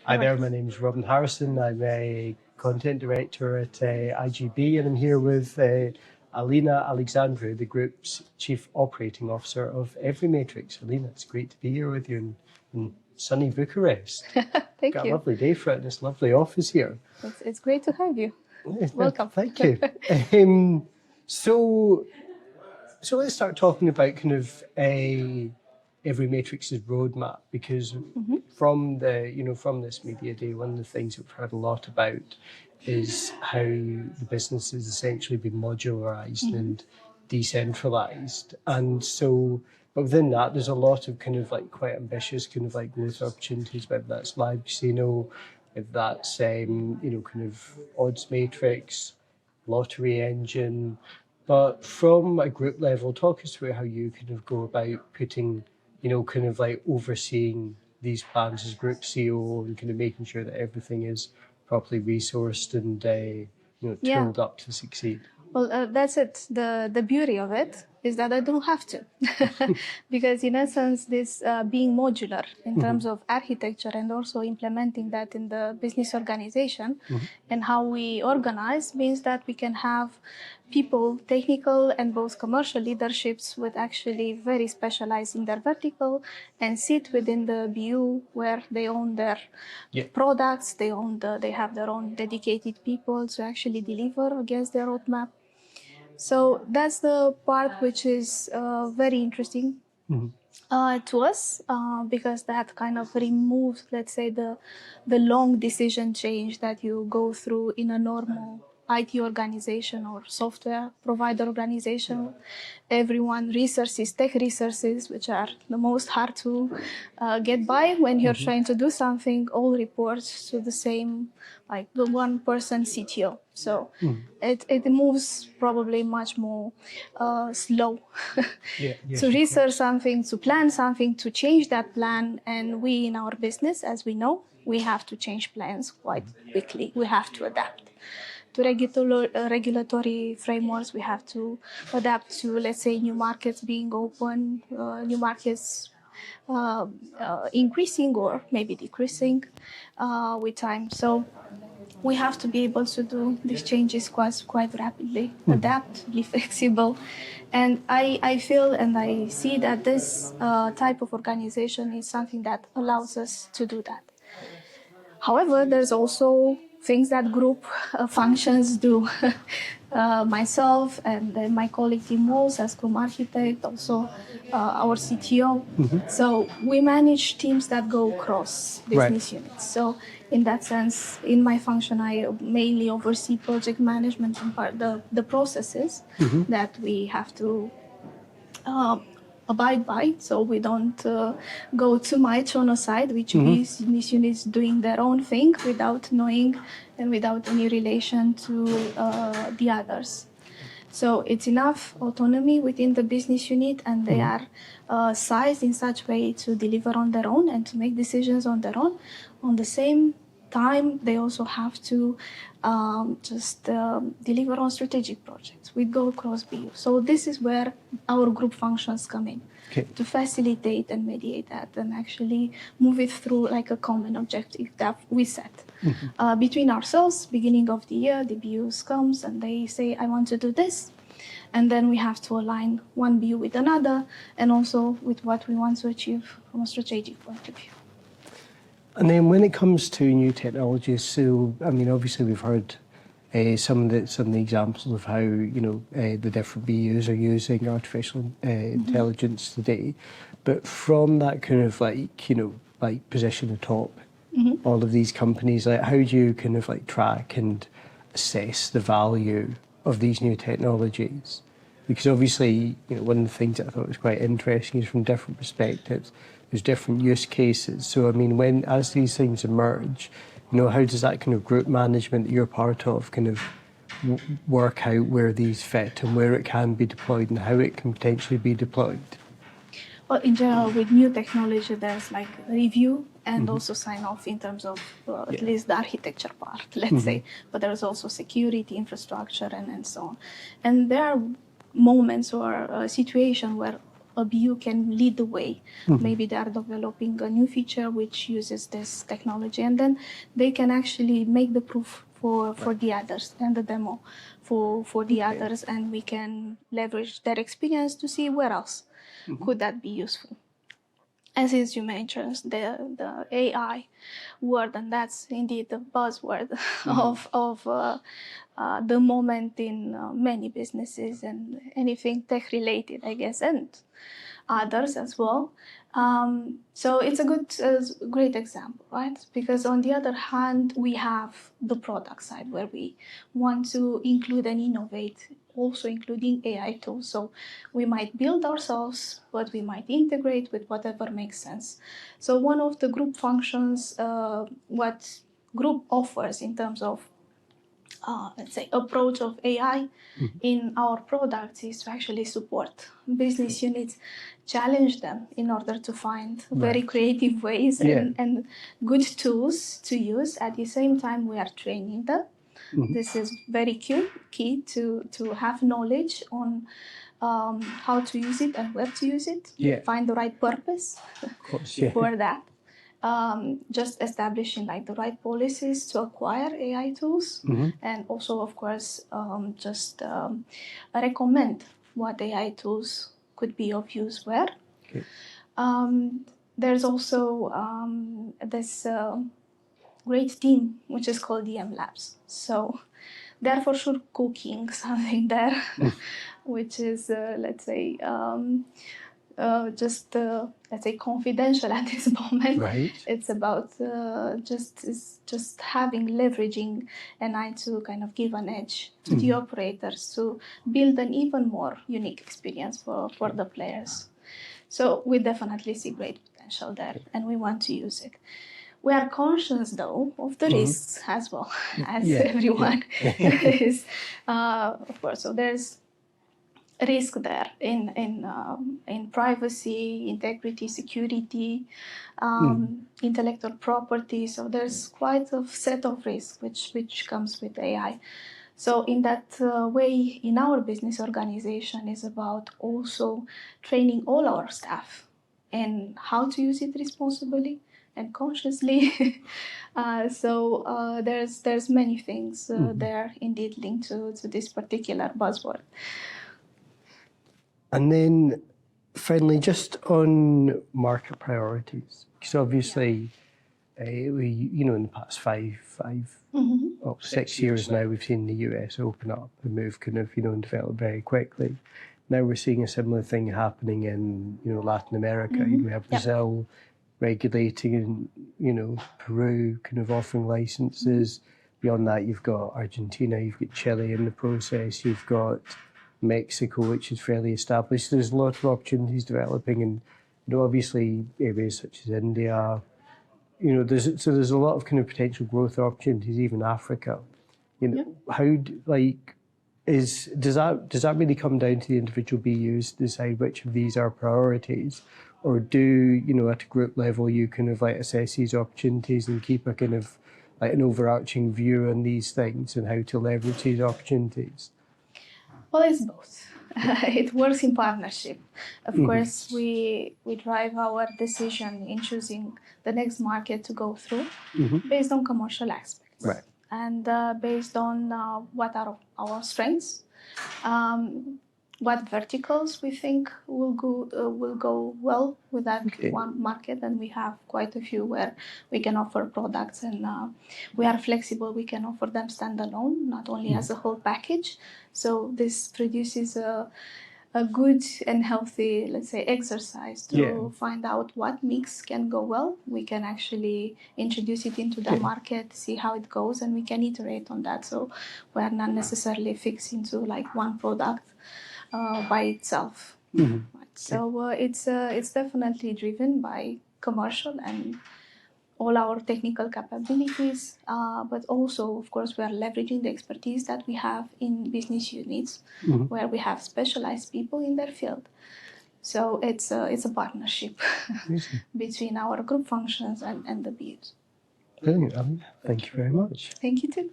Hi there, my name is Robin Harrison. I'm a content director at IGB, and I'm here with Alina Alexandru, the group's Chief Operating Officer of EveryMatrix. Alina, it's great to be here with you in sunny Bucharest. Thank Got you. a lovely day for it in this lovely office here. It's great to have you. Welcome. Thank you. So let's start talking about kind of EveryMatrix's roadmap, because from this media day, one of the things we've heard a lot about is how the business has essentially been modularized and decentralized. And so, but within that, there's a lot of kind of like quite ambitious kind of like growth opportunities, whether that's live casino, if that's kind of odds matrix, lottery engine. But from a group level, talk us through how you kind of go about putting, kind of like overseeing these plans as group CEO and kind of making sure that everything is properly resourced and tooled up to succeed. Well, that's it. The beauty of it is that I don't have to, because in essence, this being modular in terms of architecture and also implementing that in the business organization and how we organize means that we can have people, technical and both commercial leaderships, with actually very specialized in their vertical and sit within the BU where they own their products, they have their own dedicated people to actually deliver against their roadmap. So that's the part which is very interesting to us, because that kind of removes, let's say, the long decision change that you go through in a normal IT organization or software provider organization. Everyone resources, tech resources, which are the most hard to get by when you're trying to do something, all reports to the same, like the one person CTO. So it moves probably much more slow to research something, to plan something, to change that plan. And we in our business, as we know, we have to change plans quite quickly. We have to adapt to regulatory frameworks. We have to adapt to, let's say, new markets being open, new markets increasing or maybe decreasing with time. So we have to be able to do these changes quite rapidly, adapt, be flexible. And I feel and I see that this type of organization is something that allows us to do that. However, there's also things that group functions do. Myself and then my colleague Tim Walls as Scrum Architect, also our CTO. So we manage teams that go across business units. So in that sense, in my function, I mainly oversee project management and the processes that we have to abide by, so we don't go too much on a side, which business units doing their own thing without knowing and without any relation to the others. So it's enough autonomy within the business unit, and they are sized in such way to deliver on their own and to make decisions on their own. On the same time, they also have to deliver on strategic projects. We go across BU. So this is where our group functions come in, to facilitate and mediate that and actually move it through like a common objective that we set. Between ourselves, beginning of the year, the BUs comes and they say, I want to do this. And then we have to align one BU with another and also with what we want to achieve from a strategic point of view. And then when it comes to new technologies, so I mean, obviously we've heard some of the examples of how the different BUs are using artificial intelligence today, but from that kind of like position atop all of these companies, like how do you kind of like track and assess the value of these new technologies? Because obviously, one of the things that I thought was quite interesting is from different perspectives, there's different use cases. So I mean, as these things emerge, how does that kind of group management that you're part of kind of work out where these fit and where it can be deployed and how it can potentially be deployed? Well, in general, with new technology, there's like review and also sign off in terms of at least the architecture part, let's say. But there's also security, infrastructure, and so on. And there are moments or a situation where a BU can lead the way. Maybe they are developing a new feature which uses this technology, and then they can actually make the proof for the others and the demo for the others, and we can leverage their experience to see where else could that be useful. As you mentioned, the AI word, and that's indeed the buzzword of the moment in many businesses and anything tech related, I guess, and others as well. So it's a great example, right? Because on the other hand, we have the product side where we want to include and innovate, also including AI tools. So we might build ourselves, but we might integrate with whatever makes sense. So one of the group functions, what group offers in terms of let's say, approach of AI in our products is to actually support business units, challenge them in order to find very creative ways and good tools to use. At the same time, we are training them. This is very key to have knowledge on how to use it and where to use it, find the right purpose for that. Just establishing like the right policies to acquire AI tools, and also, of course, just recommend what AI tools could be of use where. There's also this great team which is called DM Labs. So they're for sure cooking something there, which is let's say let's say confidential at this moment. Right. It's about just leveraging AI to kind of give an edge to the operators to build an even more unique experience for the players. So we definitely see great potential there, and we want to use it. We are conscious, though, of the risks as well, as everyone is, of course. So there's risk there in privacy, integrity, security, intellectual property. So there's quite a set of risks which comes with AI. So in that way, in our business organization is about also training all our staff in how to use it responsibly and consciously. So there's many things there indeed linked to this particular buzzword. And then finally, just on market priorities, because obviously, in the past 6 years now, we've seen the US open up and move kind of, and develop very quickly. Now we're seeing a similar thing happening in, Latin America. We have Brazil regulating and, Peru kind of offering licenses. Beyond that, you've got Argentina, you've got Chile in the process, you've got Mexico, which is fairly established. There's a lot of opportunities developing, and obviously areas such as India. There's a lot of kind of potential growth opportunities, even Africa. How does that really come down to the individual BUs to decide which of these are priorities, or do at a group level you kind of assess these opportunities and keep a kind of an overarching view on these things and how to leverage these opportunities? Well, it's both. It works in partnership. Of course, we drive our decision in choosing the next market to go through based on commercial aspects. Right. And based on what are our strengths, what verticals we think will go well with that one market, and we have quite a few where we can offer products, and we are flexible. We can offer them standalone, not only as a whole package. So this produces a good and healthy, let's say, exercise to find out what mix can go well. We can actually introduce it into the market, see how it goes, and we can iterate on that. So we are not necessarily fixed into one product by itself. Right. So it's definitely driven by commercial and all our technical capabilities, but also, of course, we are leveraging the expertise that we have in business units, where we have specialized people in their field. So it's a partnership between our group functions and the BUs. Brilliant, Alina. Thank you very much. Thank you too.